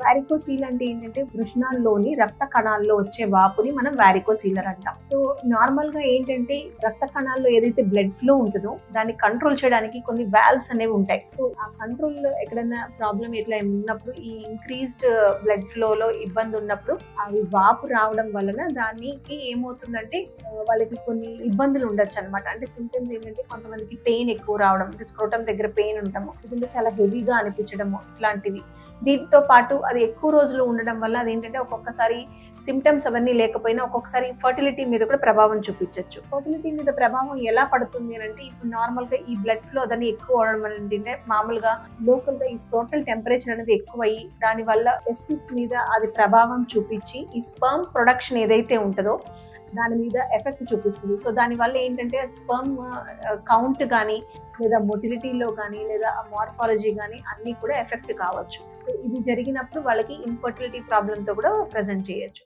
వారికోసీల్ అంటే ఏంటంటే వృషణాల్లోని రక్త కణాల్లో వచ్చే వాపుని మనం వారికోసీలర్ అంటాం. సో నార్మల్ గా ఏంటంటే రక్త కణాల్లో ఏదైతే బ్లడ్ ఫ్లో ఉంటుందో దాన్ని కంట్రోల్ చేయడానికి కొన్ని వాల్వ్స్ అనేవి ఉంటాయి. సో ఆ కంట్రోల్ ఎక్కడైనా ప్రాబ్లం ఇట్లా ఉన్నప్పుడు ఈ ఇంక్రీజ్డ్ బ్లడ్ ఫ్లో లో ఇబ్బంది ఉన్నప్పుడు అవి వాపు రావడం వలన దానికి ఏమవుతుందంటే వాళ్ళకి కొన్ని ఇబ్బందులు ఉండొచ్చు అనమాట. అంటే సింటమ్స్ ఏంటంటే కొంతమందికి పెయిన్ ఎక్కువ రావడం, స్క్రోటం దగ్గర పెయిన్ ఉండటము, ఇది చాలా హెవీగా అనిపించడము, ఇట్లాంటివి. దీంతో పాటు అది ఎక్కువ రోజులు ఉండడం వల్ల అదేంటంటే ఒక్కొక్కసారి సిమ్టమ్స్ అవన్నీ లేకపోయినా ఒక్కొక్కసారి ఫర్టిలిటీ మీద కూడా ప్రభావం చూపించవచ్చు. ఫర్టిలిటీ మీద ప్రభావం ఎలా పడుతుంది అని అంటే ఇప్పుడు నార్మల్ గా ఈ బ్లడ్ ఫ్లో అదని ఎక్కువ అవడం ఏంటంటే మామూలుగా లోకల్ గా ఈ టోటల్ టెంపరేచర్ అనేది ఎక్కువ అయ్యి దాని వల్ల టెస్టిస్ మీద అది ప్రభావం చూపించి ఈ స్పర్మ్ ప్రొడక్షన్ ఏదైతే ఉంటుందో దాని మీద ఎఫెక్ట్ చూపిస్తుంది. సో దానివల్ల ఏంటంటే స్పర్మ్ కౌంట్ కానీ లేదా మొటిలిటీలో కానీ లేదా మార్ఫాలజీ కానీ అన్నీ కూడా ఎఫెక్ట్ కావచ్చు. సో ఇది జరిగినప్పుడు వాళ్ళకి ఇన్ఫర్టిలిటీ ప్రాబ్లంతో కూడా ప్రజెంట్ చేయొచ్చు.